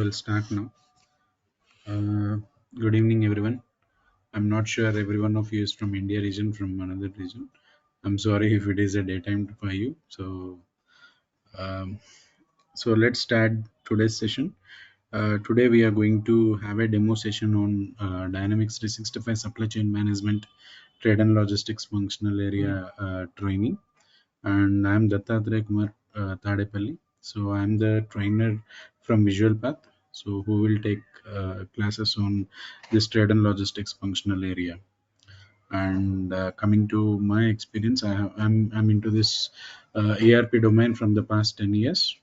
I'll start now. Uh, Good evening, everyone. I'm not sure every one of you is from India region, from another region. I'm sorry if it is a daytime for you. Um, so let's start today's session. Today we are going to have a demo session on Dynamics 365 Supply Chain Management Trade and Logistics Functional Area training. And I'm Dattatreya Kumar Tadepalli. So I'm the trainer from Visualpath. So who will take classes on this trade and logistics functional area. And coming to my experience, I'm into this ERP domain from the past 10 years,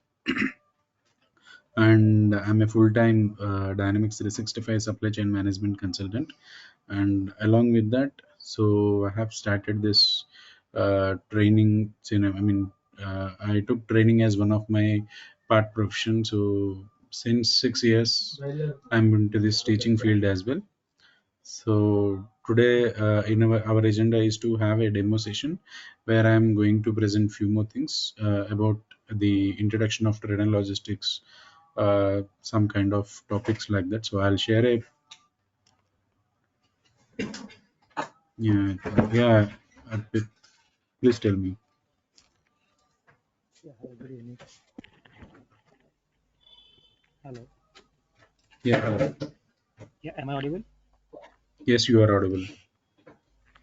and I'm a full-time Dynamics 365 supply chain management consultant. And along with that, so I have started this training. I took training as one of my part profession. So since 6 years, I'm into this teaching field as well. So today, in our agenda is to have a demo session where I'm going to present few more things about the introduction of trade and logistics, some kind of topics like that. So I'll share a yeah yeah. Please tell me. Yeah, hello, good evening. Hello. Yeah. Yeah, am I audible? Yes, you are audible.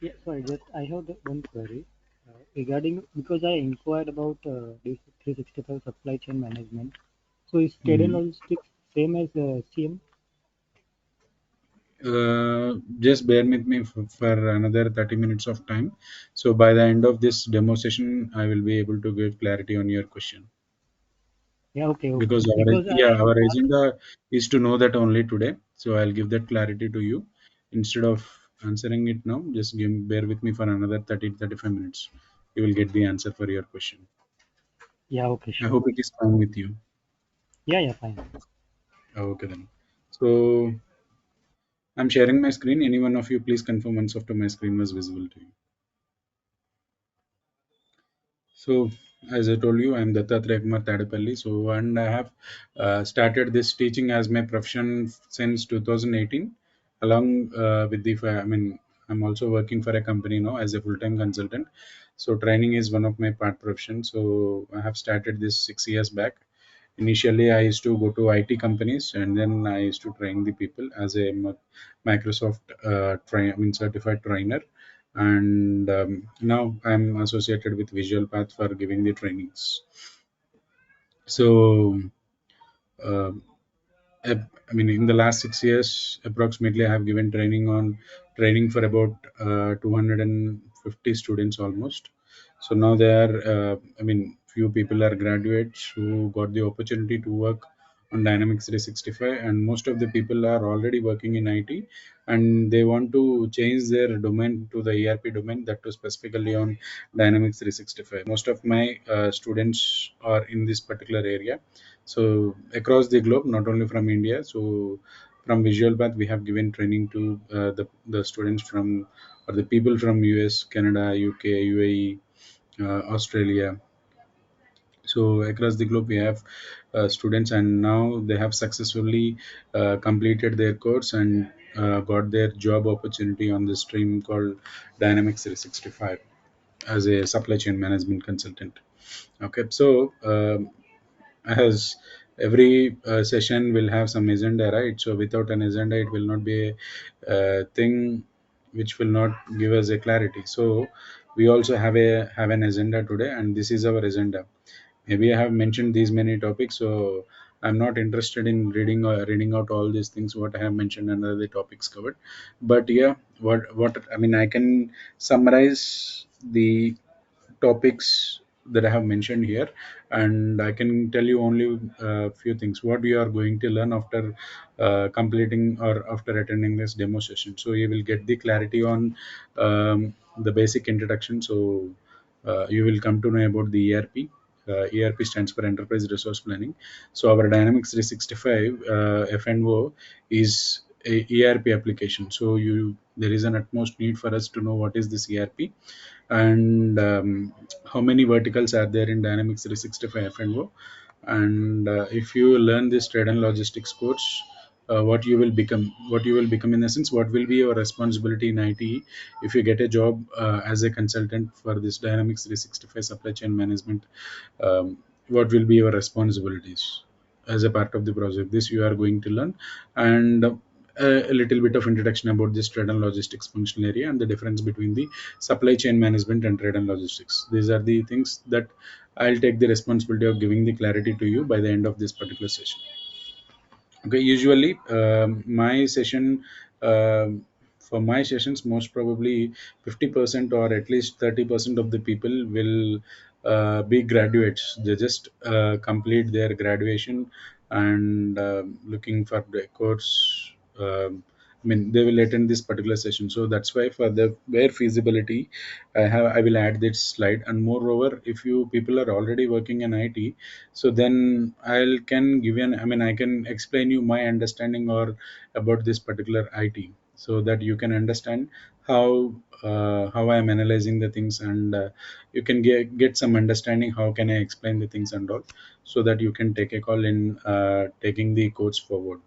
Yeah, sorry, just I have one query regarding because I inquired about this 365 supply chain management. So is trade and Mm. logistics same as CM? Just bear with me for another 30 minutes of time. So by the end of this demo session, I will be able to give clarity on your question. Yeah, okay, okay. Because Because I our asked, agenda is to know that only today, so I'll give that clarity to you instead of answering it now. Just bear with me for another 30-35 minutes. You will get the answer for your question. yeah, okay, I sure. hope it is fine with you. Yeah, yeah, fine. Okay then. So I'm sharing my screen. Any one of you please confirm once after my screen was visible to you. So, as I told you, I'm Dattatreya Kumar Tadepalli. So, and I have started this teaching as my profession since 2018, along with the, I'm also working for a company now as a full-time consultant. So, training is one of my part profession. So, I have started this 6 years back. Initially, I used to go to IT companies, and then I used to train the people as a Microsoft certified trainer. And now I'm associated with Visualpath for giving the trainings. So, uh, in the last 6 years, approximately, I have given training for about 250 students almost. So now there are, few people are graduates who got the opportunity to work on Dynamics 365, and most of the people are already working in IT, and they want to change their domain to the ERP domain, that to specifically on Dynamics 365. Most of my students are in this particular area, so across the globe, not only from India. So from Visualpath, we have given training to the students from, or the people from US, Canada, UK, UAE, Australia. So across the globe, we have students, and now they have successfully completed their course and got their job opportunity on the stream called Dynamics 365 as a supply chain management consultant. Okay, so as every session will have some agenda, right? So without an agenda, it will not be a thing which will not give us a clarity. So we also have an agenda today, and this is our agenda. Maybe I have mentioned these many topics, so I'm not interested in reading out all these things what I have mentioned and other topics covered. But yeah, what I can summarize the topics that I have mentioned here, and I can tell you only a few things what you are going to learn after completing or after attending this demo session. So you will get the clarity on the basic introduction. So you will come to know about the ERP. ERP stands for Enterprise Resource Planning. So our Dynamics 365 FNO is a ERP application. So there is an utmost need for us to know what is this ERP, and how many verticals are there in Dynamics 365 F&O. And if you learn this trade and logistics course, what you will become, in the sense, what will be your responsibility in IT if you get a job as a consultant for this Dynamics 365 supply chain management. What will be your responsibilities as a part of the project? This you are going to learn. And a little bit of introduction about this trade and logistics functional area and the difference between the supply chain management and trade and logistics. These are the things that I'll take the responsibility of giving the clarity to you by the end of this particular session. Okay, usually my session, for my sessions, most probably 50% or at least 30% of the people will be graduates. They just complete their graduation and looking for the course. I mean, they will attend this particular session. So that's why, for the where feasibility, I will add this slide. And moreover, if you people are already working in IT, so then I'll can give you an, I mean, I can explain you my understanding or about this particular IT, so that you can understand how I am analyzing the things. And you can get some understanding how can I explain the things and all, so that you can take a call in taking the codes forward.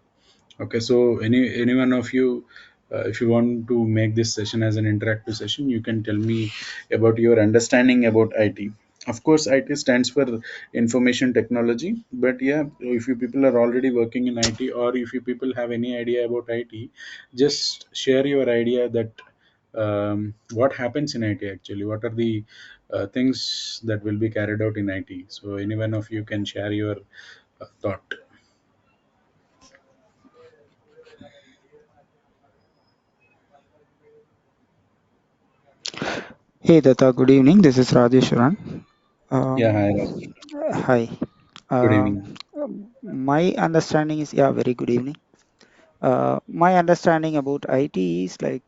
Okay, so any one of you, if you want to make this session as an interactive session, you can tell me about your understanding about IT. Of course, IT stands for information technology, but yeah, if you people are already working in IT, or if you people have any idea about IT, just share your idea that what happens in IT actually. What are the things that will be carried out in IT? So any one of you can share your thought. Hey Data, good evening. This is Rajeshwaran. Yeah, Um, hi, Raj. Hi. Good Um, evening. my understanding is, yeah, very good evening. My understanding about IT is like,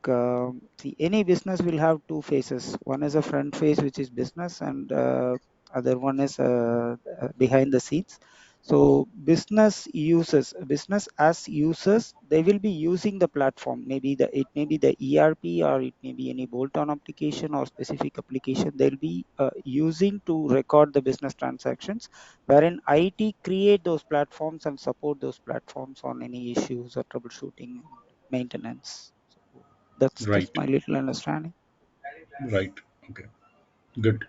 see, any business will have two phases. One is a front phase, which is business, and other one is behind the scenes. So business as users, they will be using the platform. Maybe it may be the ERP, or it may be any bolt-on application or specific application. They'll be using to record the business transactions, wherein IT create those platforms and support those platforms on any issues or troubleshooting and maintenance. So that's Right, my little understanding. right. Okay, good.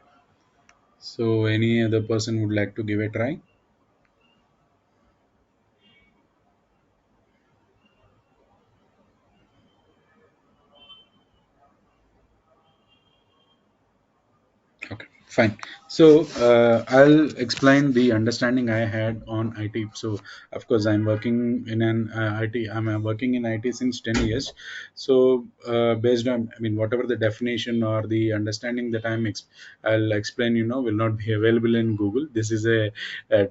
So, any other person would like to give a try? Okay, fine. So I'll explain the understanding I had on IT. So of course I'm working in an IT. I'm working in IT since 10 years. So based on, I mean, whatever the definition or the understanding that I'll explain, will not be available in Google. This is a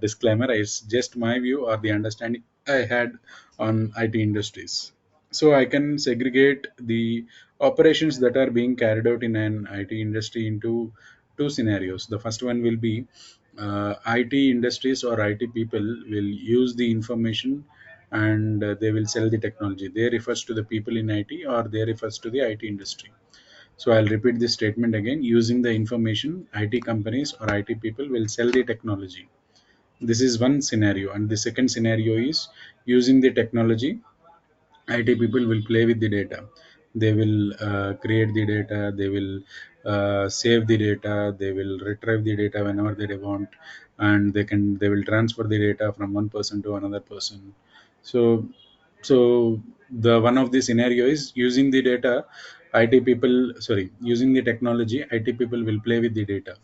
disclaimer. It's just my view or the understanding I had on IT industries. So I can segregate the operations that are being carried out in an IT industry into two scenarios. The first one will be IT industries or IT people will use the information, and they will sell the technology. They refers to the people in IT, or they refers to the IT industry. So I'll repeat this statement again. Using the information, IT companies or IT people will sell the technology. This is one scenario. And the second scenario is using the technology, IT people will play with the data. They will create the data. They will save the data. They will retrieve the data whenever they want, and they will transfer the data from one person to another person. So, so the one of the scenario is using the data. IT people, sorry, using the technology. IT people will play with the data.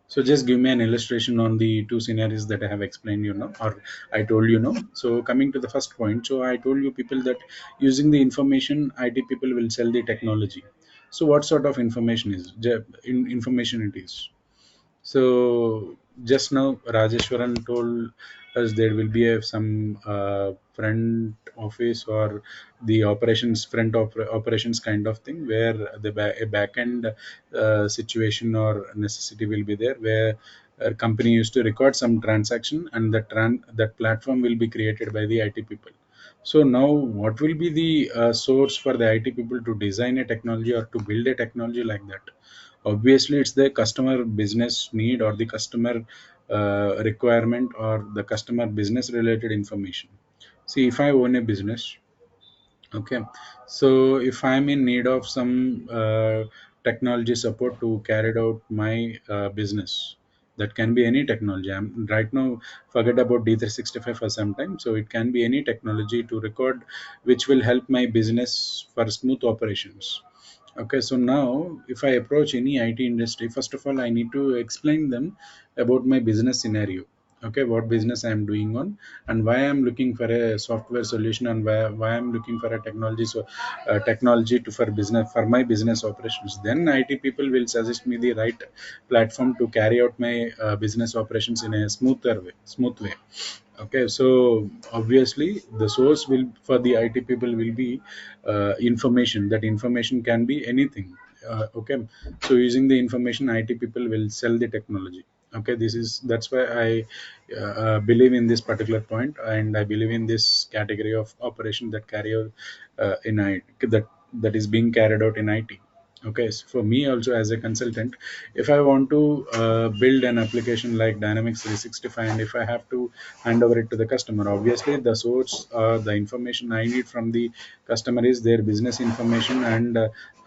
So just give me an illustration on the two scenarios that I have explained, or I told So coming to the first point, so I told you people that using the information, IT people will sell the technology. So what sort of information information it is? So just now Rajeshwaran told us there will be some front office or the operations kind of thing, where a back end situation or necessity will be there, where a company used to record some transaction, and that platform will be created by the IT people. So now what will be the source for the IT people to design a technology or to build a technology like that? Obviously it's the customer business need or the customer requirement or the customer business related information. See, if I own a business, okay, so if I'm in need of some technology support to carry out my business, that can be any technology. I'm right now, forget about D365 for some time. So it can be any technology to record, which will help my business for smooth operations. Okay, so now if I approach any IT industry, first of all, I need to explain them about my business scenario. Okay, what business I am doing on, and why I'm looking for a software solution, and why I'm looking for a technology, so technology to for business, for my business operations. Then IT people will suggest me the right platform to carry out my business operations in a smooth way. Okay, so obviously the source will for the IT people will be information. That information can be anything. Okay, so using the information, IT people will sell the technology. Okay, that's why I believe in this particular point, and I believe in this category of operation that carry out in IT, that is being carried out in IT. Okay, so for me also as a consultant, if I want to build an application like Dynamics 365, and if I have to hand over it to the customer, obviously the source, the information I need from the customer is their business information, and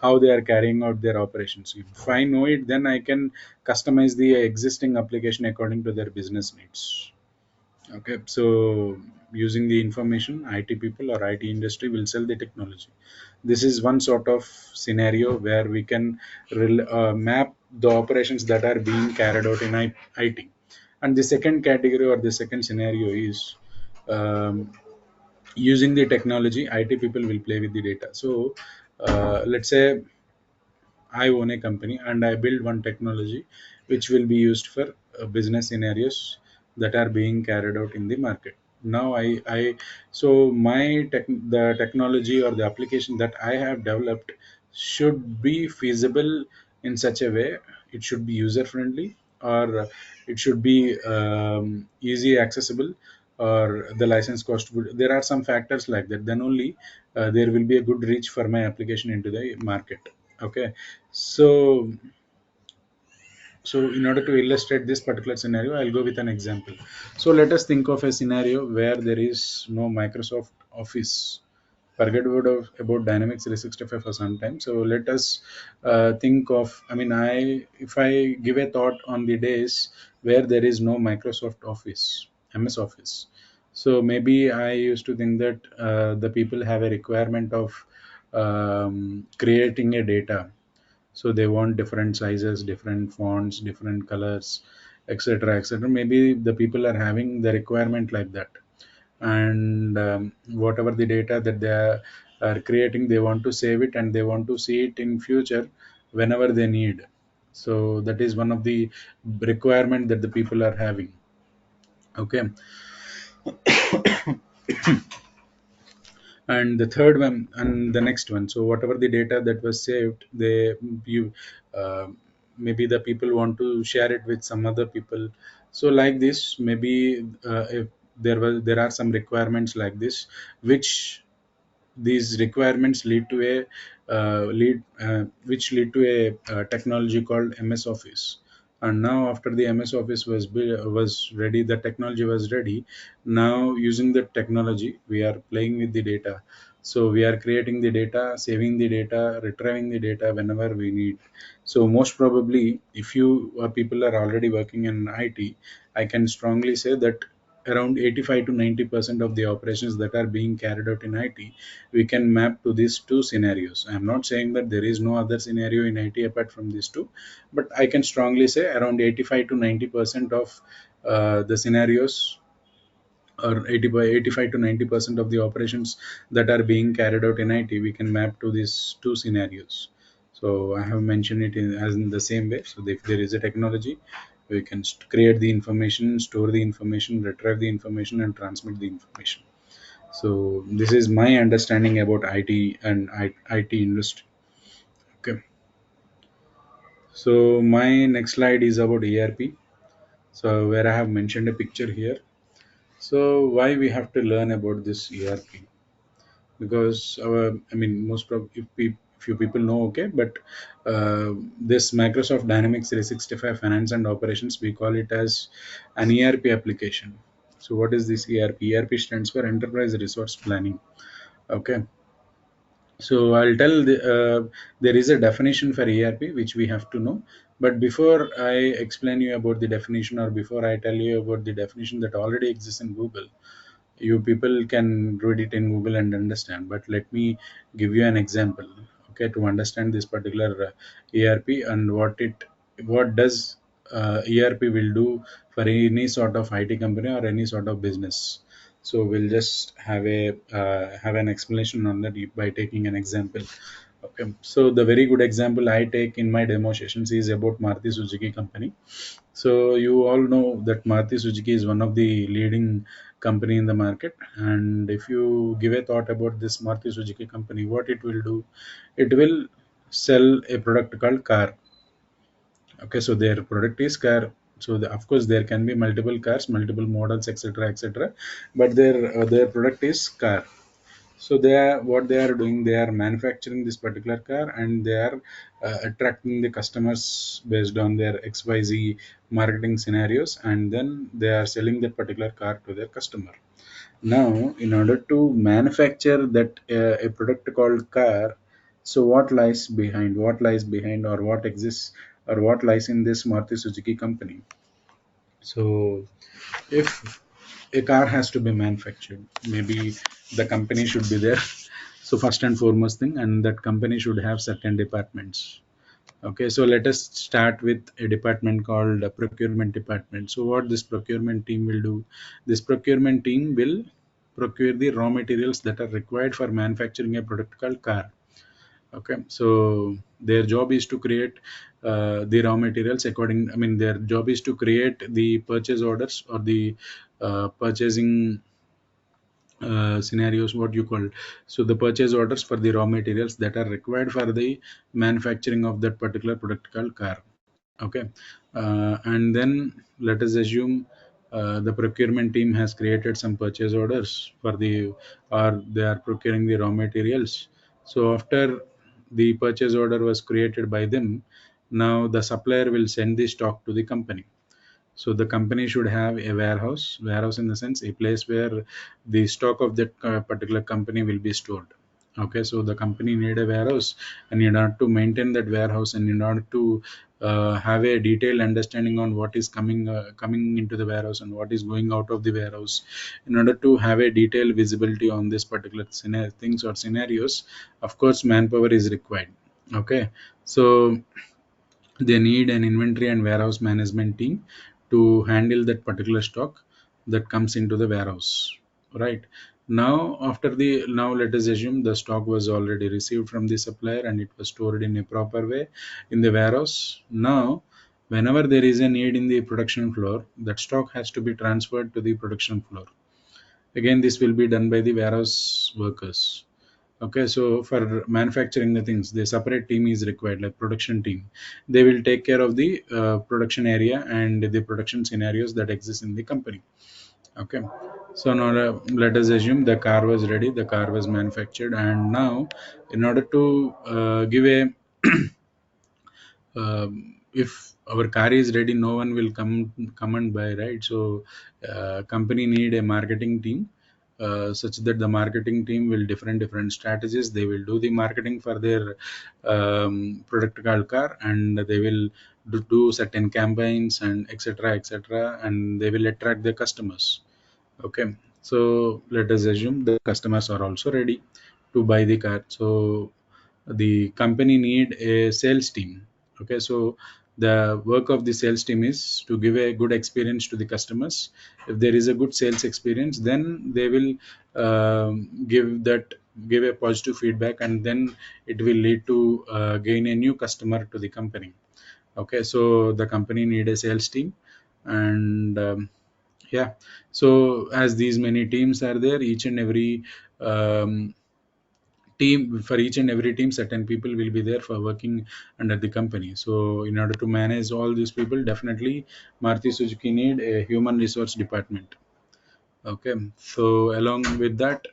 how they are carrying out their operations. If I know it, then I can customize the existing application according to their business needs. Okay, so using the information, IT people or IT industry will sell the technology. This is one sort of scenario where we can map the operations that are being carried out in IT. And the second category or the second scenario is um, using the technology. IT people will play with the data. So let's say I own a company and I build one technology which will be used for business scenarios that are being carried out in the market. Now so the technology or the application that I have developed should be feasible in such a way. It should be user friendly, or it should be easy accessible, or the license cost would. There are some factors like that. Then only there will be a good reach for my application into the market. Okay, so in order to illustrate this particular scenario, I'll go with an example. So let us think of a scenario where there is no Microsoft Office. Forget about Dynamics 365 for some time. So let us think of, I mean, if I give a thought on the days where there is no Microsoft Office, MS Office. So maybe I used to think that the people have a requirement of creating a data. So they want different sizes, different fonts, different colors, etc., etc. Maybe the people are having the requirement like that, and whatever the data that are creating, they want to save it and they want to see it in future whenever they need. So that is one of the requirement that the people are having. Okay, and the third one and the next one, so whatever the data that was saved, you uh, maybe the people want to share it with some other people. So like this, maybe if there are some requirements like this, which these requirements lead to a which lead to a technology called MS Office. And now after the MS Office was ready, the technology was ready. Now using the technology, we are playing with the data. So we are creating the data, saving the data, retrieving the data whenever we need. So most probably, if you people are already working in IT, I can strongly say that around 85 to 90% of the operations that are being carried out in IT, we can map to these two scenarios. I'm not saying that there is no other scenario in IT apart from these two, but I can strongly say around 85 to 90% of the scenarios, or 85 to 90% of the operations that are being carried out in IT, we can map to these two scenarios. So I have mentioned it as in the same way. So if there is a technology, we can create the information, store the information, retrieve the information, and transmit the information. So this is my understanding about IT and IT industry. Okay. So my next slide is about ERP. So where I have mentioned a picture here. So why we have to learn about this ERP? Because I mean, most of few people know, okay, but this Microsoft Dynamics 365 Finance and Operations, we call it as an ERP application. So what is this ERP? ERP stands for Enterprise Resource Planning. Okay, so I'll tell there is a definition for ERP which we have to know. But before I explain you about the definition, or before I tell you about the definition that already exists in Google, you people can read it in Google and understand. But let me give you an example, okay, to understand this particular ERP and what does ERP will do for any sort of IT company or any sort of business. So we'll just have an explanation on that by taking an example. Okay, so the very good example I take in my demo sessions is about Maruti Suzuki company. So you all know that Maruti Suzuki is one of the leading company in the market. And if you give a thought about this Maruti Suzuki company, what it will do, it will sell a product called car. Okay, so their product is car. So of course there can be multiple cars, multiple models, etc., etc. But their product is car. So they are what they are doing. They are manufacturing this particular car, and they are attracting the customers based on their XYZ marketing scenarios, and then they are selling that particular car to their customer. Now, in order to manufacture that a product called car, so what lies behind? What lies behind, or what exists, or what lies in this Maruti Suzuki company? So, if a car has to be manufactured, maybe the company should be there. So first and foremost thing, and that company should have certain departments. Okay, so let us start with a department called a procurement department. So what this procurement team will do, this procurement team will procure the raw materials that are required for manufacturing a product called car. Okay, so their job is to create the raw materials according, I mean, their job is to create the purchase orders or the purchasing scenarios, what you call, so the purchase orders for the raw materials that are required for the manufacturing of that particular product called car. Okay, and then let us assume the procurement team has created some purchase orders for the, or they are procuring the raw materials. So after the purchase order was created by them, now the supplier will send the stock to the company. So the company should have a warehouse in the sense a place where the stock of that particular company will be stored. Okay, so the company need a warehouse, and in order to maintain that warehouse, and in order to have a detailed understanding on what is coming into the warehouse and what is going out of the warehouse, in order to have a detailed visibility on this particular things or scenarios, of course manpower is required. Okay, so they need an inventory and warehouse management team to handle that particular stock that comes into the warehouse, right? Now after the, now let us assume the stock was already received from the supplier and it was stored in a proper way in the warehouse. Now whenever there is a need in the production floor, that stock has to be transferred to the production floor. Again, this will be done by the warehouse workers. Okay, so for manufacturing the things, the separate team is required, like production team. They will take care of the production area and the production scenarios that exist in the company. Okay, so now let us assume the car was ready, the car was manufactured, and now in order to give a if our car is ready, no one will come and buy, right? So company need a marketing team, such that the marketing team will different strategies. They will do the marketing for their product called car, and they will do certain campaigns and etc., and they will attract the customers. Okay, so let us assume the customers are also ready to buy the car. So the company need a sales team. Okay, so the work of the sales team is to give a good experience to the customers. If there is a good sales experience, then they will give a positive feedback, and then it will lead to gain a new customer to the company. Okay, so the company need a sales team, and yeah, so as these many teams are there, each and every um, team, for each and every team, certain people will be there for working under the company. So in order to manage all these people, definitely Maruti Suzuki need a human resource department. Okay, so along with that,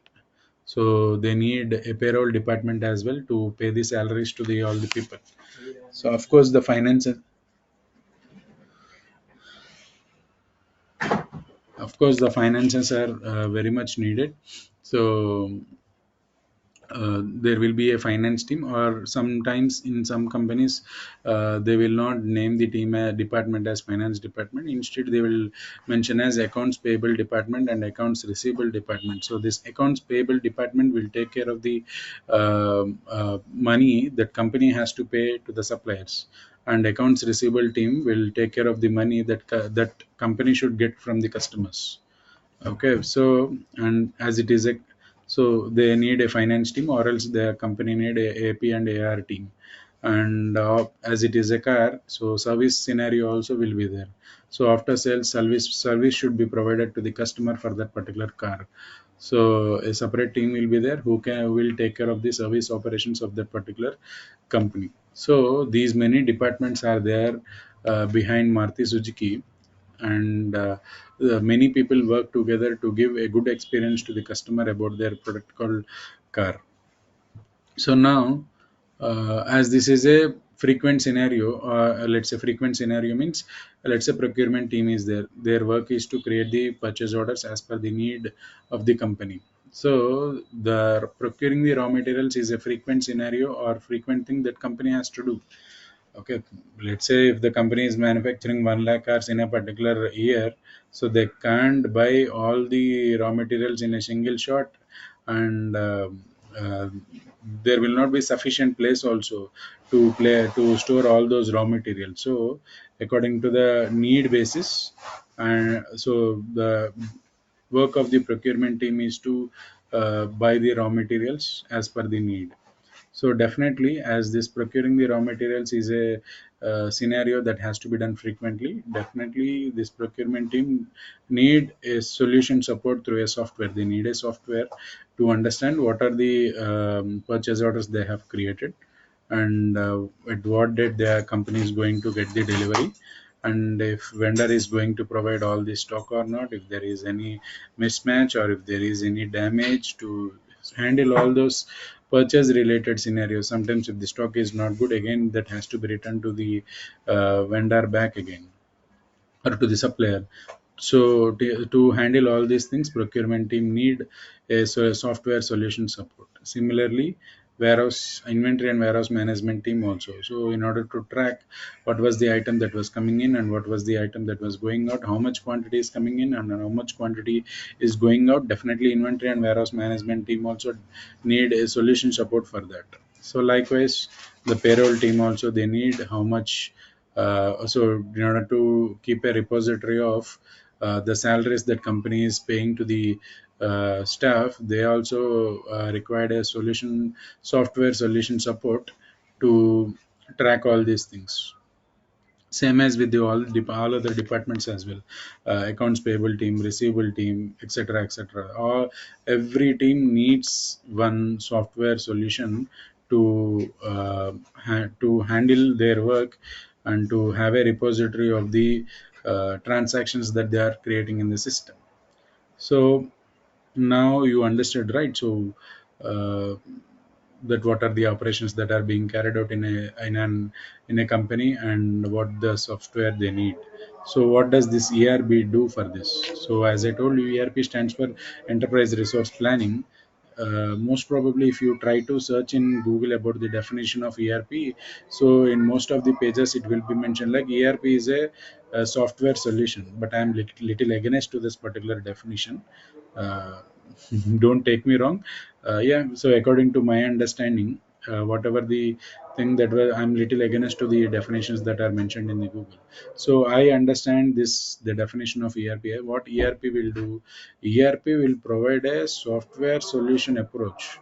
So they need a payroll department as well to pay the salaries to the all the people. So of course the finances are very much needed. So there will be a finance team, or sometimes in some companies they will not name the team department as finance department. Instead they will mention as accounts payable department and accounts receivable department. So this accounts payable department will take care of the money that company has to pay to the suppliers, and accounts receivable team will take care of the money that company should get from the customers. Okay, so and as it is a, so they need a finance team, or else the company need a AP and AR team. And as it is a car, so service scenario also will be there. So after sales service should be provided to the customer for that particular car. So a separate team will be there who will take care of the service operations of that particular company. So these many departments are there behind Maruti Suzuki, and many people work together to give a good experience to the customer about their product called car. So now, as this is a frequent scenario, let's say frequent scenario means, let's say procurement team is there. Their work is to create the purchase orders as per the need of the company. So the procuring the raw materials is a frequent scenario or frequent thing that company has to do. Okay, let's say if the company is manufacturing 1 lakh cars in a particular year, so they can't buy all the raw materials in a single shot, and uh, there will not be sufficient place also to store all those raw materials. So according to the need basis, and so the work of the procurement team is to buy the raw materials as per the need. So definitely, as this procuring the raw materials is a scenario that has to be done frequently, definitely this procurement team need a solution support through a software. They need a software to understand what are the purchase orders they have created, and at what date their company is going to get the delivery, and if vendor is going to provide all the stock or not, if there is any mismatch or if there is any damage, to handle all those purchase related scenarios. Sometimes if the stock is not good, again that has to be returned to the vendor back again, or to the supplier. So to handle all these things, procurement team need a software solution support. Similarly, warehouse inventory and warehouse management team also. So in order to track what was the item that was coming in and what was the item that was going out, how much quantity is coming in and how much quantity is going out, definitely inventory and warehouse management team also need a solution support for that. So likewise, the payroll team also, they need how much, so in order to keep a repository of the salaries that company is paying to the staff, they also required a solution software solution support to track all these things. Same as with the all other departments as well, accounts payable team, receivable team, etc., etc. All Every team needs one software solution to to handle their work and to have a repository of the transactions that they are creating in the system. So now you understood, right? So uh, that what are the operations that are being carried out in a company, and what the software they need. So what does this ERP do for this? So as I told you, ERP stands for enterprise resource planning. Most probably if you try to search in Google about the definition of ERP, so in most of the pages it will be mentioned like ERP is a software solution, but I am little against to this particular definition. uh, don't take me wrong. Yeah, so according to my understanding, whatever the thing that I'm little against to the definitions that are mentioned in the Google. So I understand this, the definition of ERP. What ERP will do, ERP will provide a software solution approach.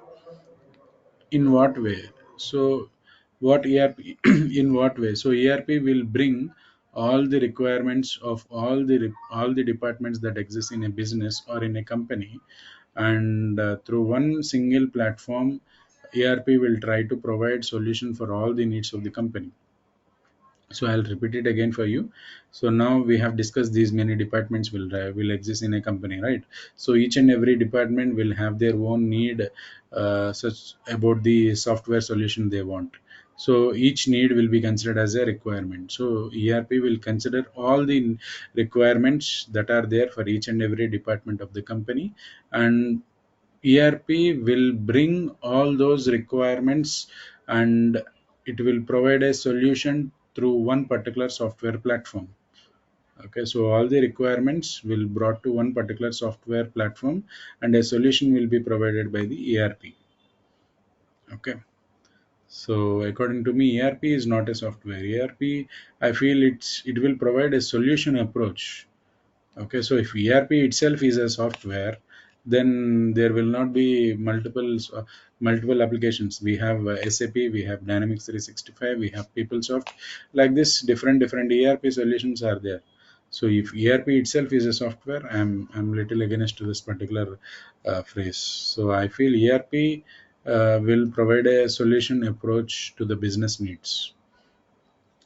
In what way? So what ERP in what way? So ERP will bring all the requirements of all the departments that exist in a business or in a company, and through one single platform, ERP will try to provide solution for all the needs of the company. So I'll repeat it again for you. So now we have discussed these many departments will exist in a company, right? So each and every department will have their own need, such about the software solution they want. So each need will be considered as a requirement. So ERP will consider all the requirements that are there for each and every department of the company, and ERP will bring all those requirements, and it will provide a solution through one particular software platform. Okay, so all the requirements will brought to one particular software platform, and a solution will be provided by the ERP. Okay, so according to me, ERP is not a software. ERP, I feel it will provide a solution approach. Okay, so if ERP itself is a software, then there will not be multiple applications. We have SAP, we have Dynamics 365, we have PeopleSoft. Like this, different ERP solutions are there. So if ERP itself is a software, I'm little against to this particular phrase. So I feel ERP will provide a solution approach to the business needs.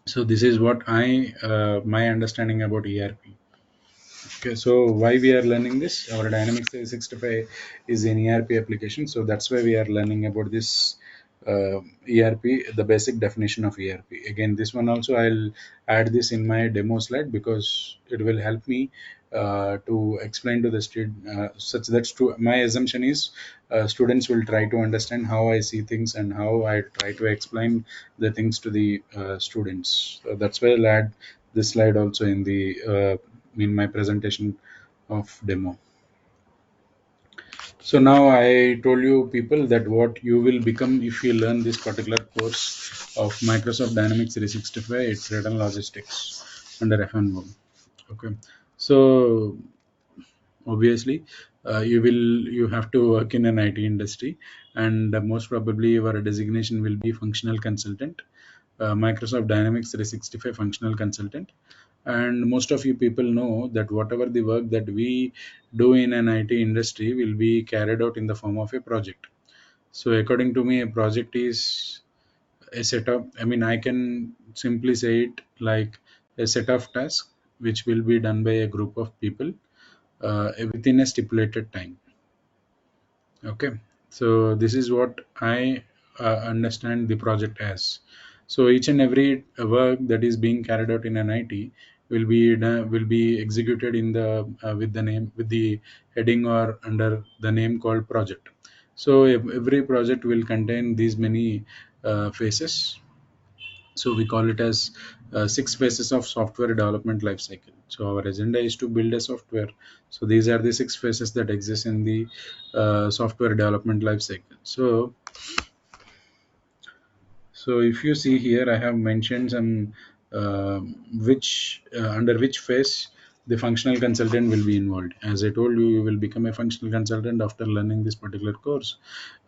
So this is what I my understanding about ERP. Okay, so why we are learning this? Our Dynamics 365 is an ERP application, so that's why we are learning about this ERP, the basic definition of ERP. Again, this one also I'll add this in my demo slide because it will help me to explain to the student, such that my assumption is students will try to understand how I see things and how I try to explain the things to the students. So that's why I'll add this slide also in my presentation of demo. So now I told you people that what you will become if you learn this particular course of Microsoft Dynamics 365. It's written logistics under FNO. Okay, so obviously you have to work in an IT industry, and most probably your designation will be functional consultant, Microsoft Dynamics 365 functional consultant. And most of you people know that whatever the work that we do in an IT industry will be carried out in the form of a project. So according to me, a project is a set of, I mean, I can simply say it like a set of tasks which will be done by a group of people within a stipulated time. Okay, so this is what I understand the project as. So each and every work that is being carried out in an IT will be executed in the with the name, with the heading or under the name called project. So every project will contain these many phases. So we call it as six phases of software development lifecycle. So our agenda is to build a software. So these are the six phases that exist in the software development lifecycle. So if you see here, I have mentioned some which under which phase the functional consultant will be involved. As I told you, you will become a functional consultant after learning this particular course.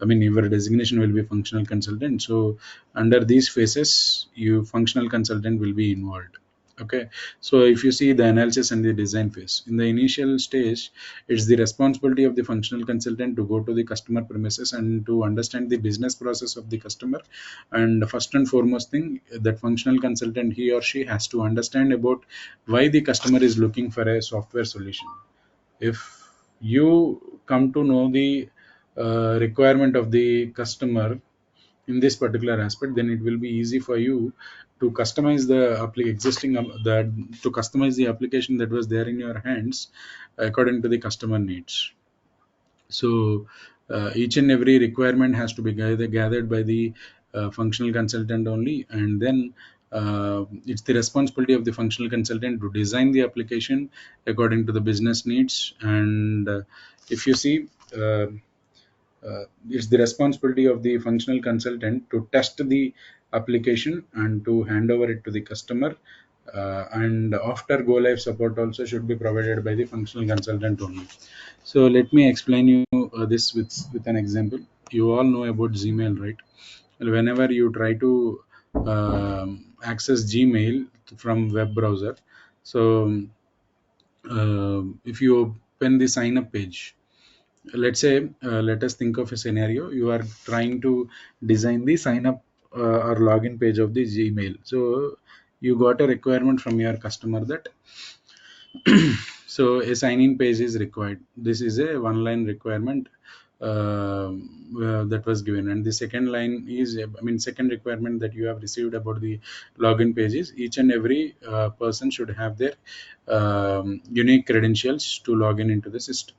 I mean, your designation will be functional consultant. So under these phases, you functional consultant will be involved. Okay, so if you see the analysis and the design phase, in the initial stage, it's the responsibility of the functional consultant to go to the customer premises and to understand the business process of the customer. And first and foremost thing, that functional consultant, he or she has to understand about why the customer is looking for a software solution. If you come to know the requirement of the customer in this particular aspect, then it will be easy for you to customize the existing to customize the application that was there in your hands according to the customer needs. So each and every requirement has to be gathered by the functional consultant only, and then it's the responsibility of the functional consultant to design the application according to the business needs. And if you see, it's the responsibility of the functional consultant to test the application and to hand over it to the customer. And after go live support also should be provided by the functional consultant only. So let me explain you this with an example. You all know about Gmail, right? Whenever you try to access Gmail from web browser, so if you open the sign up page, let's say let us think of a scenario. You are trying to design the sign up or login page of the Gmail. So you got a requirement from your customer that so a sign-in page is required. This is a one-line requirement that was given, and the second line is, I mean, second requirement that you have received about the login pages. Each and every person should have their unique credentials to log in into the system.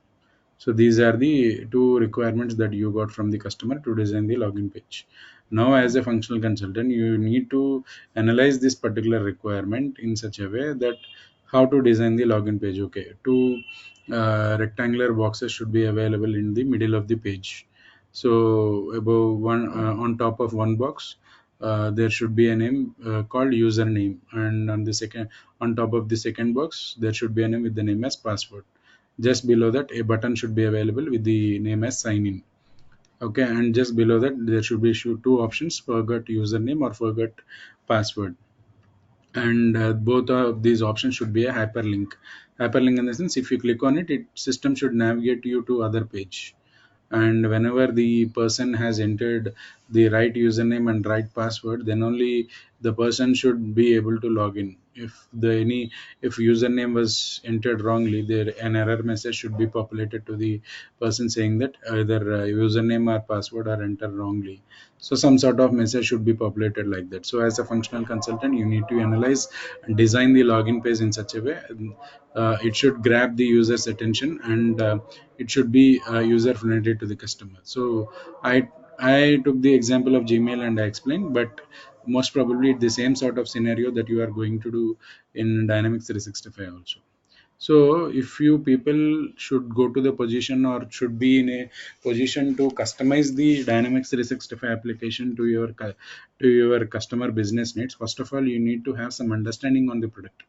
So these are the two requirements that you got from the customer to design the login page. Now, as a functional consultant, you need to analyze this particular requirement in such a way that how to design the login page. Okay, two rectangular boxes should be available in the middle of the page. So above one, on top of one box, there should be a name called username, and on the second, on top of the second box, there should be a name with the name as password. Just below that, a button should be available with the name as sign in. Okay, and just below that, there should be two options: forgot username or forgot password. And both of these options should be a hyperlink. Hyperlink in the sense, if you click on it, it system should navigate you to other page, and whenever the person has entered the right username and right password, then only the person should be able to log in. If the any, if username was entered wrongly, there an error message should be populated to the person saying that either username or password are entered wrongly. So some sort of message should be populated like that. So as a functional consultant, you need to analyze and design the login page in such a way it should grab the user's attention, and it should be user friendly to the customer. So I took the example of Gmail and I explained, but most probably the same sort of scenario that you are going to do in Dynamics 365 also. So if you people should go to the position or should be in a position to customize the Dynamics 365 application to your to your customer business needs, first of all you need to have some understanding on the product.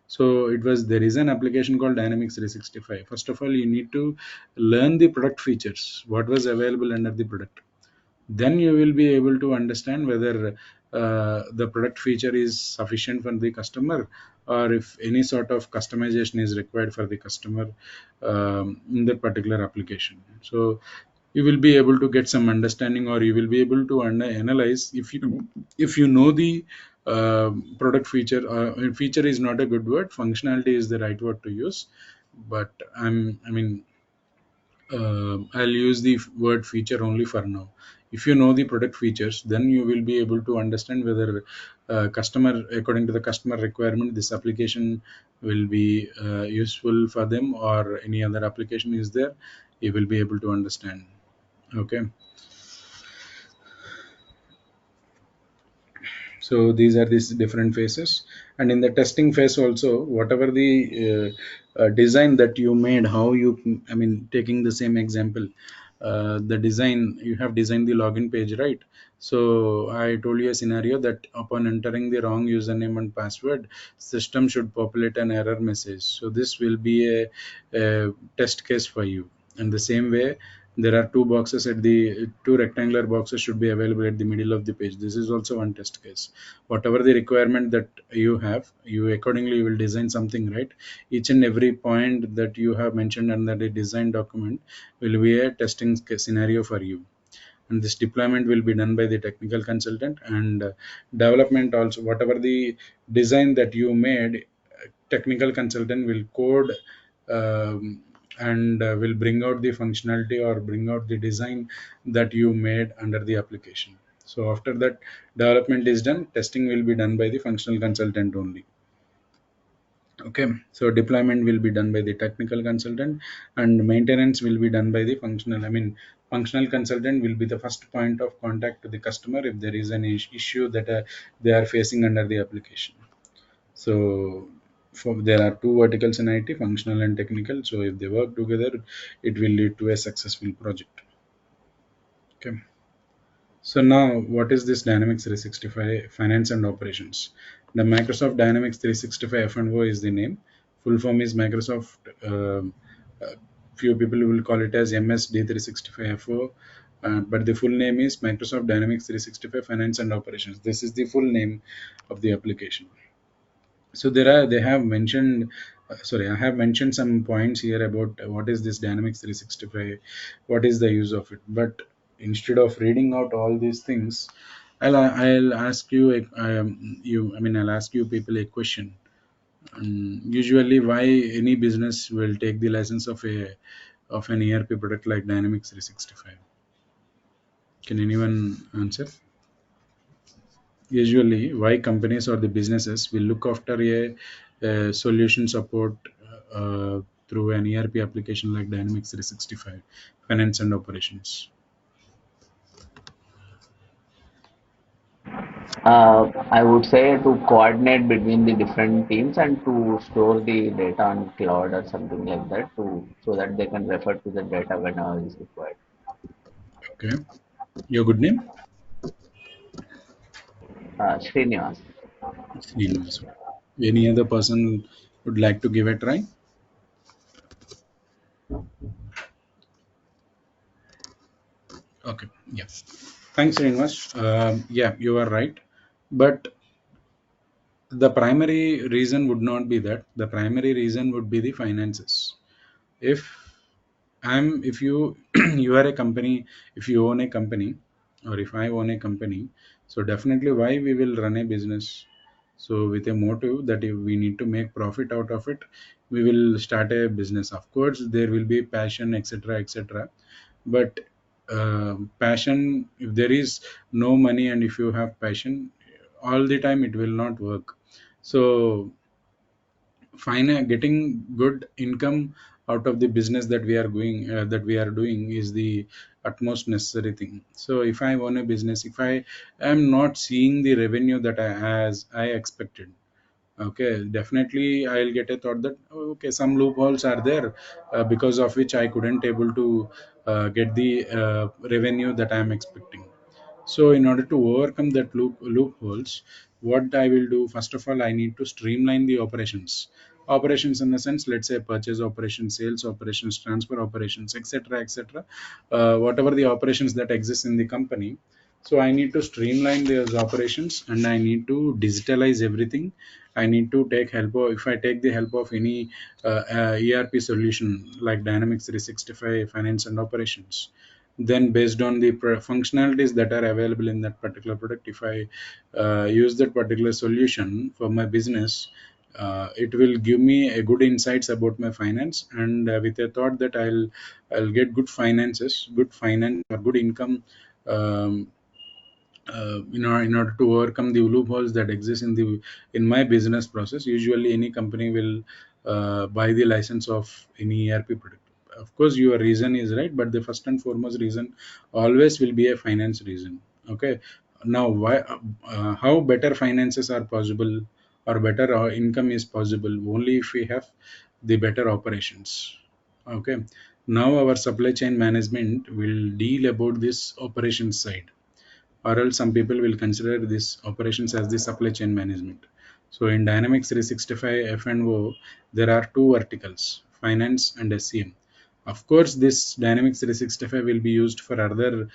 So it was, there is an application called Dynamics 365. First of all, you need to learn the product features, what was available under the product. Then you will be able to understand whether the product feature is sufficient for the customer, or if any sort of customization is required for the customer in that particular application. So you will be able to get some understanding, or you will be able to analyze if you know the product feature. Feature is not a good word, functionality is the right word to use, but I mean, I'll use the word feature only for now. If you know the product features, then you will be able to understand whether customer, according to the customer requirement, this application will be useful for them, or any other application is there. You will be able to understand. Okay. So these are these different phases, and in the testing phase also, whatever the design that you made, how you, I mean, taking the same example, the design, you have designed the login page, right? So I told you a scenario that upon entering the wrong username and password, system should populate an error message. So this will be a test case for you. And the same way, there are two boxes at the, two rectangular boxes should be available at the middle of the page. This is also one test case. Whatever the requirement that you have, you accordingly will design something, right? Each and every point that you have mentioned under the design document will be a testing scenario for you. And this deployment will be done by the technical consultant, and development also, whatever the design that you made, technical consultant will code, and will bring out the functionality or bring out the design that you made under the application. So after that development is done, testing will be done by the functional consultant only. Okay, so deployment will be done by the technical consultant, and maintenance will be done by the functional, I mean, functional consultant will be the first point of contact to the customer if there is an issue that they are facing under the application. So there are two verticals in IT, functional and technical. So if they work together, it will lead to a successful project. Okay. So now, what is this Dynamics 365 Finance and Operations? The Microsoft Dynamics 365 F&O is the name. Full form is Microsoft. Few people will call it as MSD 365 FO, but the full name is Microsoft Dynamics 365 Finance and Operations. This is the full name of the application. So there are, they have mentioned, sorry, I have mentioned some points here about what is this Dynamics 365, what is the use of it. But instead of reading out all these things, I'll ask you I'll ask you people a question. Usually, why any business will take the license of an ERP product like Dynamics 365? Can anyone answer? Usually, why companies or the businesses will look after a solution support through an ERP application like Dynamics 365, finance and operations? I would say to coordinate between the different teams and to store the data on cloud or something like that to so that they can refer to the data whenever is required. Okay, your good name? Srinivas. Srinivas. Any other person would like to give a try? Okay, yeah. Thanks, Srinivas. Yeah, you are right. But the primary reason would not be that. The primary reason would be the finances. If if you you are a company, if you own a company, or if I own a company, so definitely why we will run a business. So with a motive that if we need to make profit out of it, we will start a business. Of course, there will be passion, etc., etc. But passion, if there is no money and if you have passion, all the time it will not work. So getting good income out of the business that we are going that we are doing is the utmost necessary thing. So if I own a business, if I am not seeing the revenue that I expected, okay, definitely I'll get a thought that, okay, some loopholes are there, because of which I couldn't able to get the revenue that I am expecting. So in order to overcome that loopholes, what I will do, first of all, I need to streamline the operations. Operations in the sense, let's say purchase operations, sales operations, transfer operations, etc., etc. Whatever the operations that exist in the company. So I need to streamline those operations and I need to digitalize everything. I need to take help of, if I take the help of any ERP solution like Dynamics 365 Finance and Operations, then based on the functionalities that are available in that particular product, if I use that particular solution for my business, it will give me a good insights about my finance, and with a thought that I'll get good finances, good finance or good income, um, in order to overcome the loopholes that exist in my business process. Usually any company will buy the license of any ERP product. Of course your reason is right, but the first and foremost reason always will be a finance reason. Okay, now why how better finances are possible, or better income is possible only if we have the better operations. Okay, now our supply chain management will deal about this operations side, or else some people will consider this operations as the supply chain management. So in Dynamics 365 F&O, there are two verticals, finance and SCM. Of course, this Dynamics 365 will be used for other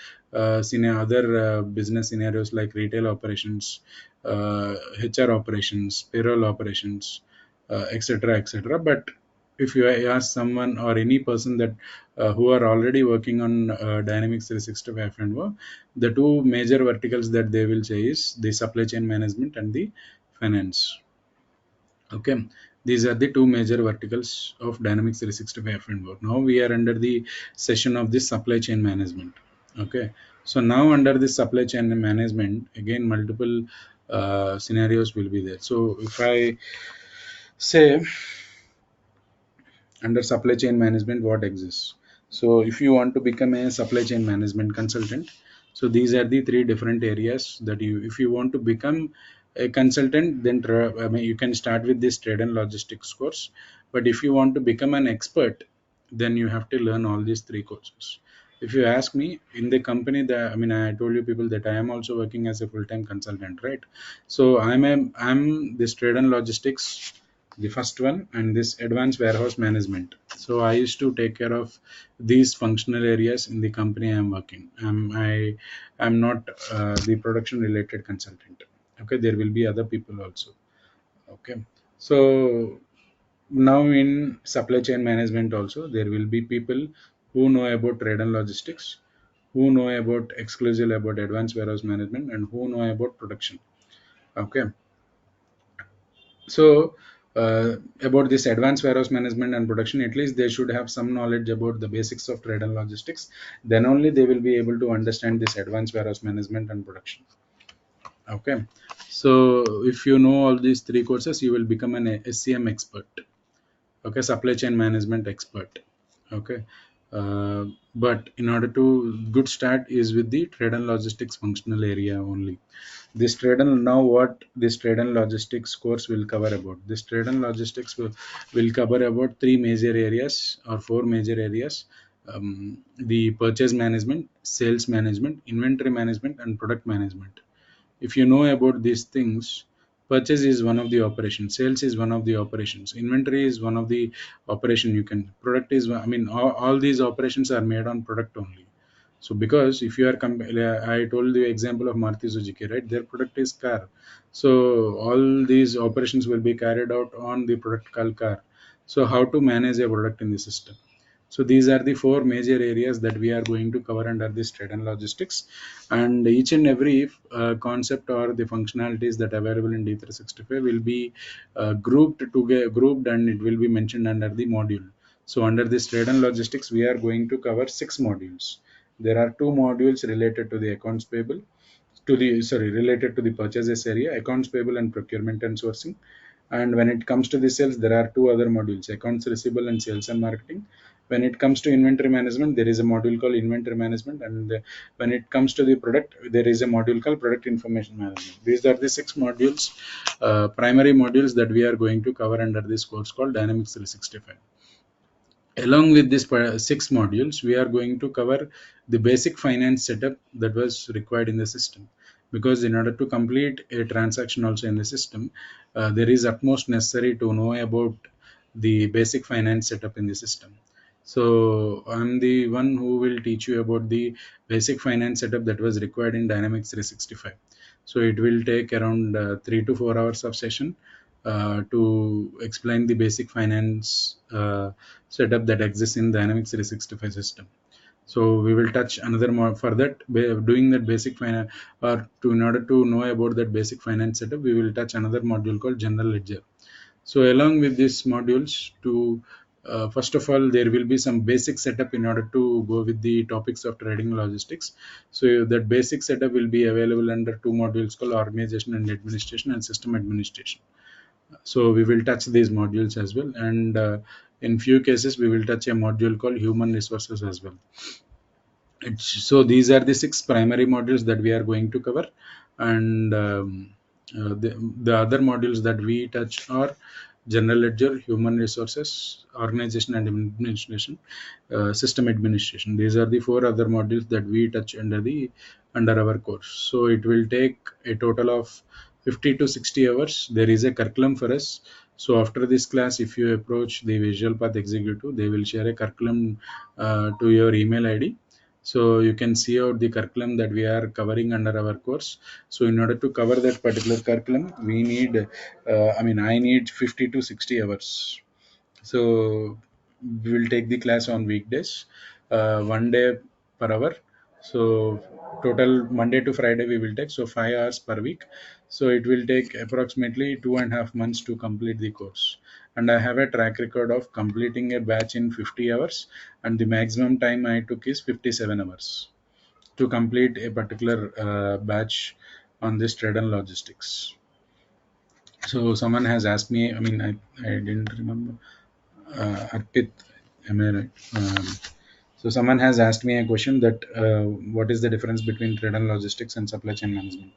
business scenarios like retail operations, HR operations, payroll operations, etc., etc. But if you ask someone or any person that who are already working on Dynamics 365 F&O, the two major verticals that they will say is the supply chain management and the finance. Okay, these are the two major verticals of Dynamics 365 F&O. Now we are under the session of this supply chain management. Okay, so now under this supply chain management, again multiple scenarios will be there. So if I say under supply chain management what exists, so if you want to become a supply chain management consultant, so these are the three different areas that you, if you want to become a consultant, then you can start with this trade and logistics course. But if you want to become an expert, then you have to learn all these three courses. If you ask me, in the company that, I told you people that I am also working as a full-time consultant, right? So I'm this trade and logistics, the first one, and this advanced warehouse management. So I used to take care of these functional areas in the company I am working. I am not the production related consultant. Okay, there will be other people also. Okay, so now in supply chain management also there will be people who know about trade and logistics, who know about exclusive about advanced warehouse management, and who know about production. Okay, so about this advanced warehouse management and production, at least they should have some knowledge about the basics of trade and logistics. Then only they will be able to understand this advanced warehouse management and production. Okay, so if you know all these three courses, you will become an SCM expert. Okay, supply chain management expert. Okay, uh, but in order to good start is with the trade and logistics functional area only. This trade and now what this trade and logistics course will cover about, this trade and logistics will cover about three major areas or four major areas. The purchase management, sales management, inventory management, and product management. If you know about these things, purchase is one of the operations, sales is one of the operations, inventory is one of the operation, you can product is I mean all these operations are made on product only. So because if you are I told the example of Maruti Suzuki, right? Their product is car. So all these operations will be carried out on the product called car. So how to manage a product in the system? So these are the four major areas that we are going to cover under this trade and logistics, and each and every concept or the functionalities that are available in D365 will be grouped and it will be mentioned under the module. So under this trade and logistics, we are going to cover 6 modules. There are 2 modules related to the accounts payable, to the sorry related to the purchases area, accounts payable and procurement and sourcing. And when it comes to the sales, there are 2 other modules, accounts receivable and sales and marketing. When it comes to inventory management, there is a module called inventory management, and when it comes to the product, there is a module called product information management. These are the 6 modules, primary modules that we are going to cover under this course called Dynamics 365. Along with these 6 modules, we are going to cover the basic finance setup that was required in the system. Because in order to complete a transaction also in the system, there is utmost necessary to know about the basic finance setup in the system. So I'm the one who will teach you about the basic finance setup that was required in Dynamics 365. So it will take around 3 to 4 hours of session to explain the basic finance setup that exists in Dynamics 365 system. So we will touch another more for that doing that basic finance, or to in order to know about that basic finance setup, we will touch another module called general ledger. So along with these modules, to first of all, there will be some basic setup in order to go with the topics of trading logistics. So that basic setup will be available under 2 modules called organization and administration and system administration. So we will touch these modules as well, and in few cases we will touch a module called human resources as well. So these are the 6 primary modules that we are going to cover, and the other modules that we touch are general ledger, human resources, organization and administration, system administration. These are the 4 other modules that we touch under our course. So it will take a total of 50 to 60 hours. There is a curriculum for us. So after this class, if you approach the Visualpath executive, they will share a curriculum to your email ID. So you can see out the curriculum that we are covering under our course. So in order to cover that particular curriculum, we need I need 50 to 60 hours. So we will take the class on weekdays, 1 day per hour. So total Monday to Friday we will take, so 5 hours per week. So it will take approximately 2.5 months to complete the course. And I have a track record of completing a batch in 50 hours, and the maximum time I took is 57 hours to complete a particular batch on this trade and logistics. So someone has asked me, I didn't remember. Arpit, am I right? So someone has asked me a question that what is the difference between trade and logistics and supply chain management?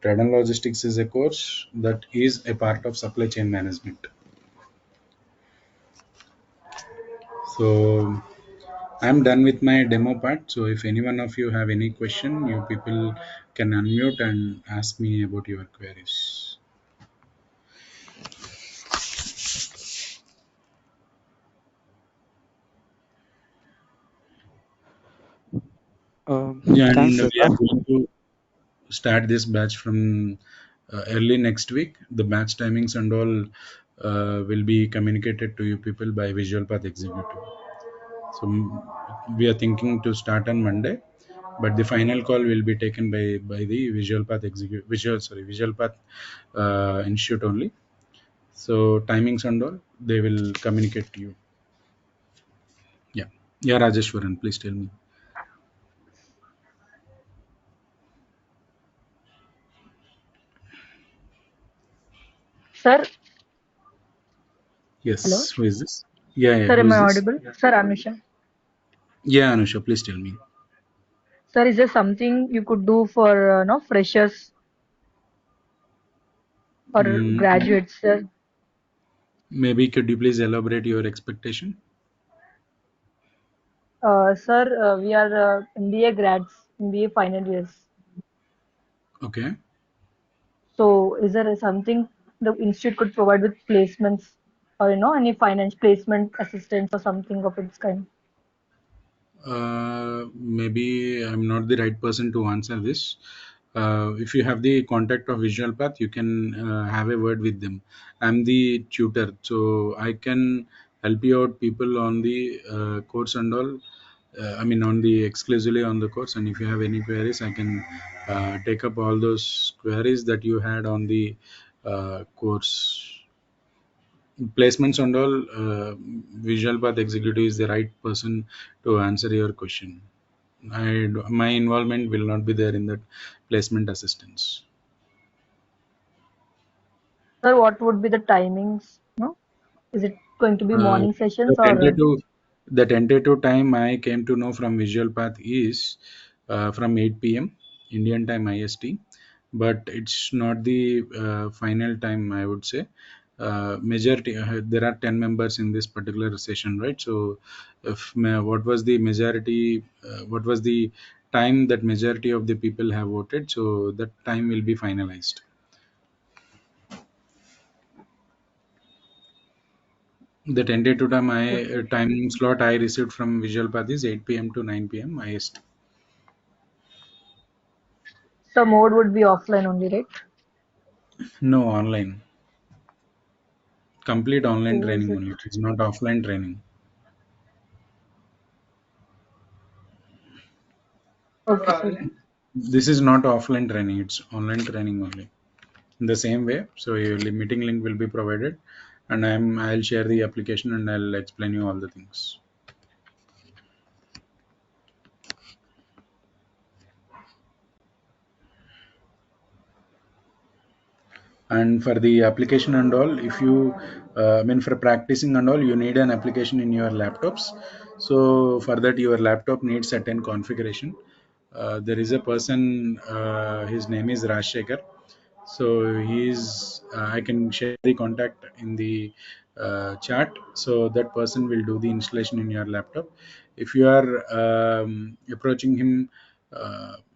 Trade and logistics is a course that is a part of supply chain management. So I'm done with my demo part. So if any one of you have any question, you people can unmute and ask me about your queries. Yeah, and Thanks, we are Siddharth. going to start this batch from early next week. The batch timings and all will be communicated to you people by Visualpath executive. So we are thinking to start on Monday. but the final call will be taken by the Visualpath institute only. So timings and all they will communicate to you. Yeah, yeah, Rajeshwaran, please tell me. Sir, hello. Yes, who is this? Yeah, yeah, Sir, who am is I this? audible? Sir, Anusha. Yeah, Anusha, please tell me. Sir, is there something you could do for no freshers or Mm, graduates, sir? maybe could you please elaborate your expectation? Sir, we are MBA grads, MBA final years. Okay. So, is there something the institute could provide with placements or any finance placement assistance or something of its kind? Maybe I'm not the right person to answer this. If you have the contact of Visualpath, you can have a word with them. I'm the tutor, so I can help you out people on the course and all. I mean, on the exclusively on the course. And if you have any queries, I can take up all those queries that you had on the course placements and all. Visual Path Executive is the right person to answer your question. My involvement will not be there in that placement assistance. Sir, what would be the timings? No, is it going to be Uh, morning the sessions or tentative the tentative time I came to know from Visual Path is from 8 p.m. Indian time IST, but it's not the final time. I would say majority there are 10 members in this particular session, right? So, what was the majority? What was the time that majority of the people have voted? So that time will be finalized. The tentative okay? time slot I received from Visualpath is 8 p.m. to 9 p.m. IST. So mode would be offline only, right? No, online. Complete online Oh, is training it? only. It is not offline training. Okay, sir. This is not offline training. It's online training only. In the same way, so your meeting link will be provided, and I'll share the application and I'll explain you all the things. And for the application and all, if you I mean for practicing and all, you need an application in your laptops. So for that your laptop needs certain configuration. There is a person, his name is Rajshekhar. So I can share the contact in the chat, so that person will do the installation in your laptop. If you are approaching him,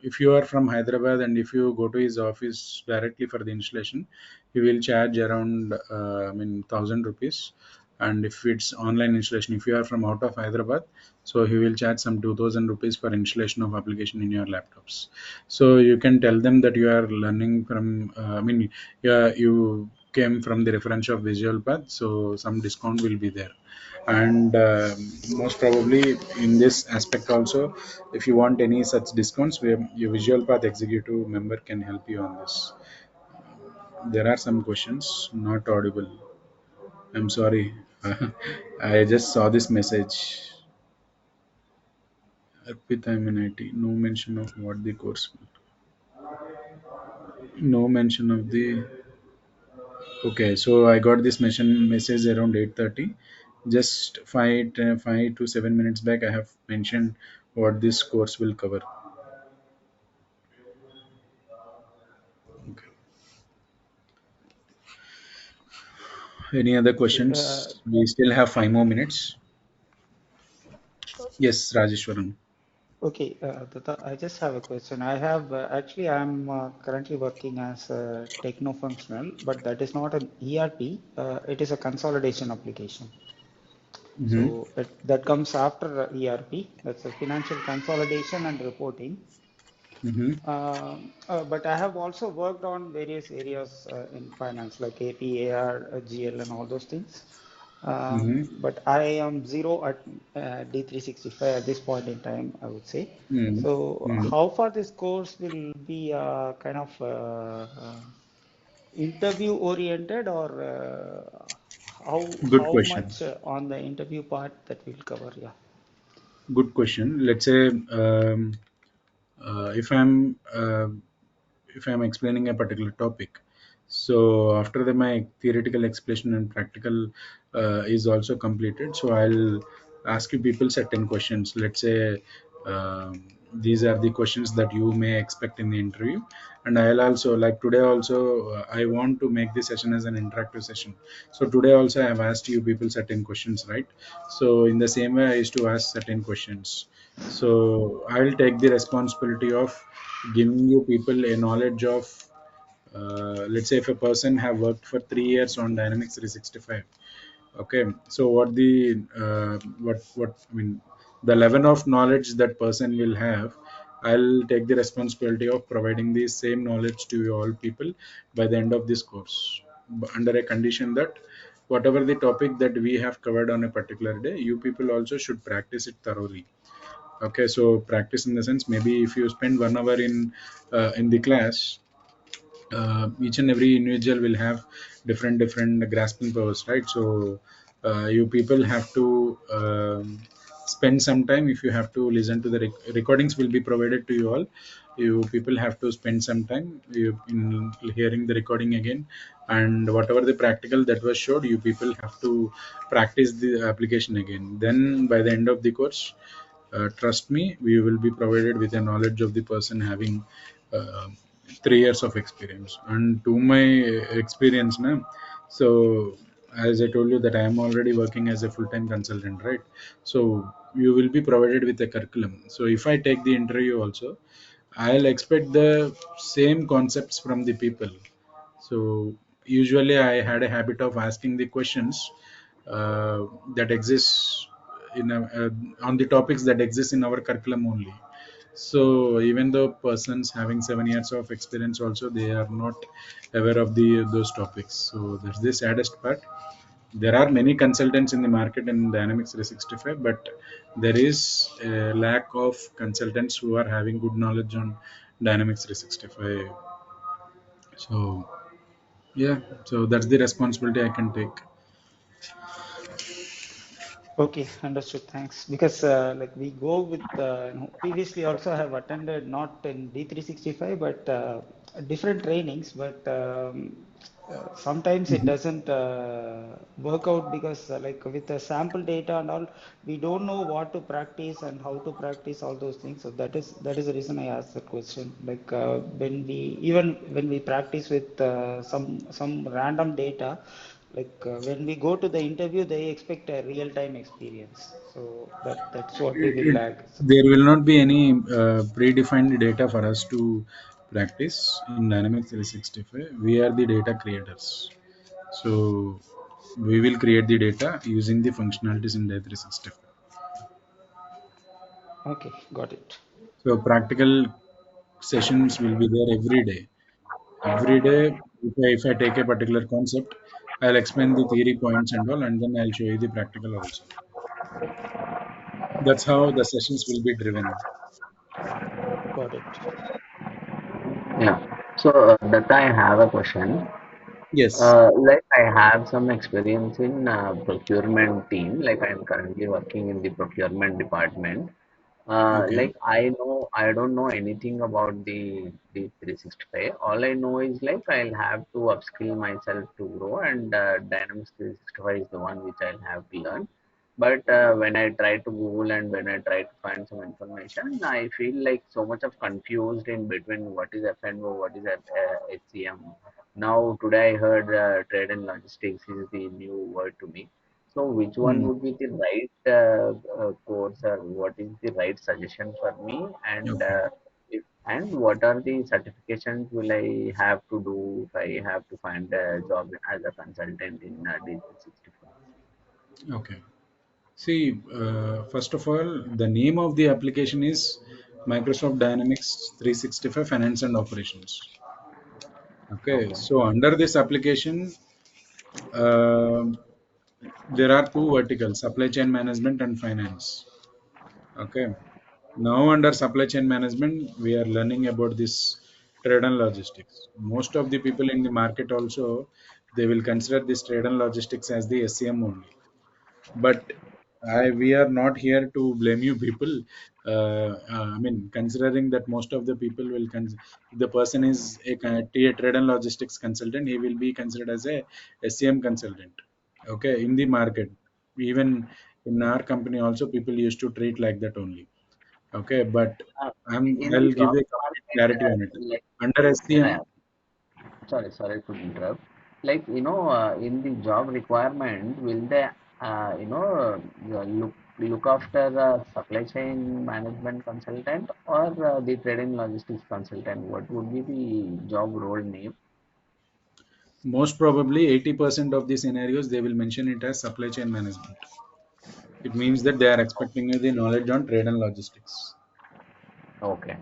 if you are from Hyderabad and if you go to his office directly for the installation, he will charge around I mean 1,000 rupees. And if it's online installation, if you are from out of Hyderabad, so he will charge some 2,000 rupees for installation of application in your laptops. So you can tell them that you are learning from I mean, yeah, you came from the reference of Visual Path, so some discount will be there. And most probably in this aspect also, if you want any such discounts, your Visual Path executive member can help you on this. There are some questions not audible. I'm sorry. I just saw this message. Arpita, I'm in IT. No mention of what the course. No mention of the. Okay, so I got this message around 8:30. Just 5 to 7 minutes back, I have mentioned what this course will cover. Okay. Any other Okay. questions? We still have 5 more minutes. Yes, Rajeshwaran. Okay, Tata, I just have a question. I have actually I'm currently working as a techno-functional, but that is not an ERP. It is a consolidation application. Mm-hmm. So that comes after ERP. That's a financial consolidation and reporting. Mm-hmm. But I have also worked on various areas in finance like AP, AR, GL, and all those things. But I am zero at D365 at this point in time, I would say. Mm-hmm. So, Mm-hmm. how far this course will be kind of interview oriented, or Good how question. much on the interview part that we'll cover? Yeah. Good question. Let's say if I'm explaining a particular topic, so after my theoretical explanation and practical is also completed, so I'll ask you people certain questions. Let's say these are the questions that you may expect in the interview, and I'll also, like today also, I want to make this session as an interactive session. So today also I have asked you people certain questions, right? So in the same way I used to ask certain questions. So I will take the responsibility of giving you people a knowledge of, let's say if a person have worked for 3 years on Dynamics 365. Okay, so what I mean, the level of knowledge that person will have, I'll take the responsibility of providing the same knowledge to you all people by the end of this course, under a condition that whatever the topic that we have covered on a particular day, you people also should practice it thoroughly. Okay, so practice in the sense, maybe if you spend 1 hour in the class, each and every individual will have different grasping powers, right? So you people have to spend some time. If you have to listen to the recordings will be provided to you all, you people have to spend some time in hearing the recording again, and whatever the practical that was showed, you people have to practice the application again. Then by the end of the course, trust me, we will be provided with a knowledge of the person having uh, 3 years of experience. And to my experience now, so as I told you that I am already working as a full-time consultant, right? So you will be provided with a curriculum. So if I take the interview also, I'll expect the same concepts from the people. So usually I had a habit of asking the questions that exists on the topics that exist in our curriculum only. So even though persons having 7 years of experience also, they are not aware of the those topics. So that's the saddest part. There are many consultants in the market in Dynamics 365, but there is a lack of consultants who are having good knowledge on Dynamics 365. So yeah, so that's the responsibility I can take. Okay, understood. Thanks. Because like we go with previously also I have attended not in D365 but different trainings, but sometimes it Mhm. doesn't work out because like with the sample data and all, we don't know what to practice and how to practice all those things. So that is the reason I asked that question. Like when we even when we practice with some random data, like when we go to the interview, they expect a real-time experience. So that's what we will it, lack. So, there will not be any predefined data for us to practice in Dynamics 365. We are the data creators. So we will create the data using the functionalities in D 365. okay, got it. So practical sessions will be there every day. Every day, if I take a particular concept, I'll explain the theory points and all, and then I'll show you the practical also. That's how the sessions will be driven. Got it. Yeah. So that I have a question. Yes. Like I have some experience in procurement team. Like I'm currently working in the procurement department. Okay. Like I don't know anything about the 365. All I know is like I'll have to upskill myself to grow, and Dynamics 365 is the one which I'll have to learn. But when I try to Google and when I try to find some information, I feel like so much of confused in between what is FNO, what is HCM. Now today I heard trade and logistics is the new word to me. So which one Hmm. would be the right course, or what is the right suggestion for me? And Okay. and what are the certifications will I have to do if I have to find a job as a consultant in D365? Okay. See, first of all, the name of the application is Microsoft Dynamics 365 Finance and Operations. Okay, Okay. so under this application, um There are two verticals: supply chain management and finance. Okay. Now under supply chain management, we are learning about this trade and logistics. Most of the people in the market also, they will consider this trade and logistics as the SCM only. But we are not here to blame you people. I mean, considering that most of the people will, if the person is a trade and logistics consultant, he will be considered as a SCM consultant. Okay, in the market, even in our company also, people used to treat like that only. Okay, but Uh, in the I'll give job a complete market, clarity on it. like, Under can I SCM, sorry to interrupt. Like, in the job requirement, will they, look after the supply chain management consultant or the trading logistics consultant? What would be the job role name? most probably 80% of the scenarios they will mention it as supply chain management. It means that they are expecting you the knowledge on trade and logistics. Okay.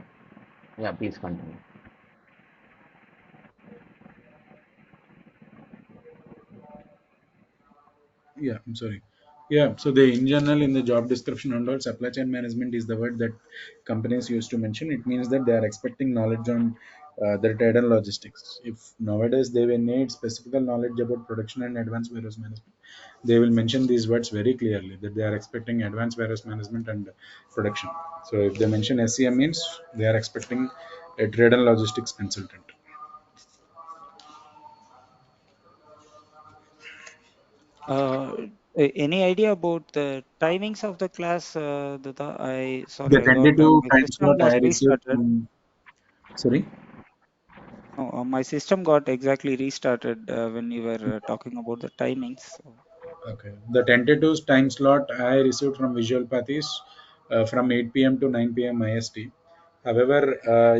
Yeah, please continue. Yeah, I'm sorry. Yeah, so the in general in the job description and all, supply chain management is the word that companies used to mention. It means that they are expecting knowledge on the trade and logistics. If nowadays they will need specific knowledge about production and advanced warehouse management, they will mention these words very clearly that they are expecting advanced warehouse management and production. So if they mention SCM means they are expecting a trade and logistics consultant. Uh, any idea about the timings of the class, Dutta? I The sorry, I got tentative my time system slot was I received restarted. from, sorry. No, my system got exactly restarted when you were talking about the timings. So, Okay. The tentative time slot I received from Visualpath is from 8 p.m. to 9 p.m. IST. However,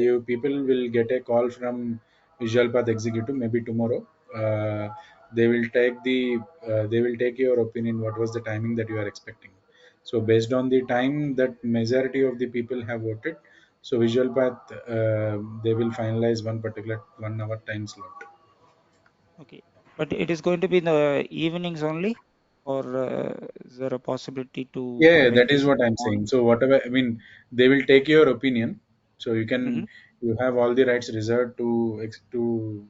you people will get a call from Visualpath executive maybe tomorrow. Uh, they will take your opinion. What was the timing that you are expecting? So based on the time that majority of the people have voted, so Visualpath they will finalize one particular 1 hour time slot. okay, but it is going to be in the evenings only, or is there a possibility to Yeah, make that is this what I'm morning? saying. So whatever, I mean, they will take your opinion. So Hmm. you have all the rights reserved to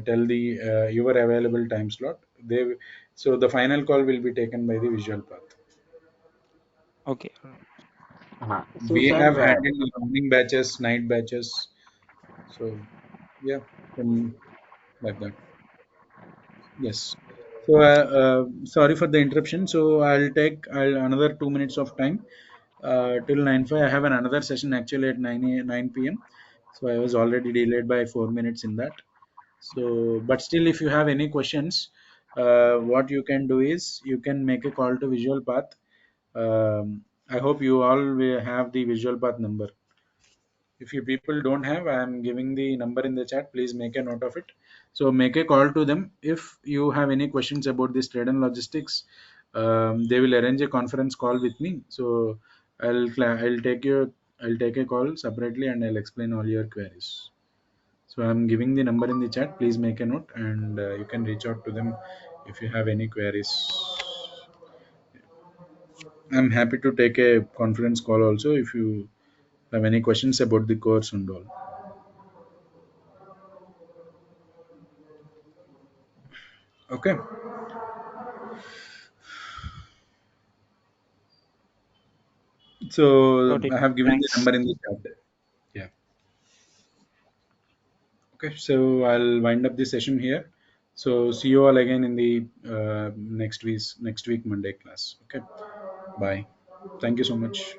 tell the your available time slot. So the final call will be taken by the Visual Path. Okay, all right. So, We sir, have handled morning batches, night batches. So yeah, like that. Yes. So sorry for the interruption. So I'll another 2 minutes of time till 9:05. I have another session actually at 9 p.m. So I was already delayed by 4 minutes in that. So, but still, if you have any questions, what you can do is you can make a call to Visual Path. I hope you all will have the Visual Path number. If you people don't have, I am giving the number in the chat. Please make a note of it. So make a call to them if you have any questions about this trade and logistics. They will arrange a conference call with me. So I'll take your I'll take a call separately and I'll explain all your queries. So I'm giving the number in the chat. Please make a note and you can reach out to them if you have any queries. I'm happy to take a conference call also if you have any questions about the course and all. Okay. So Got it. I have given the Thanks. number in the chat. Yeah. Okay. So I'll wind up the session here. So see you all again in the next week Monday class. Okay. Bye. Thank you so much.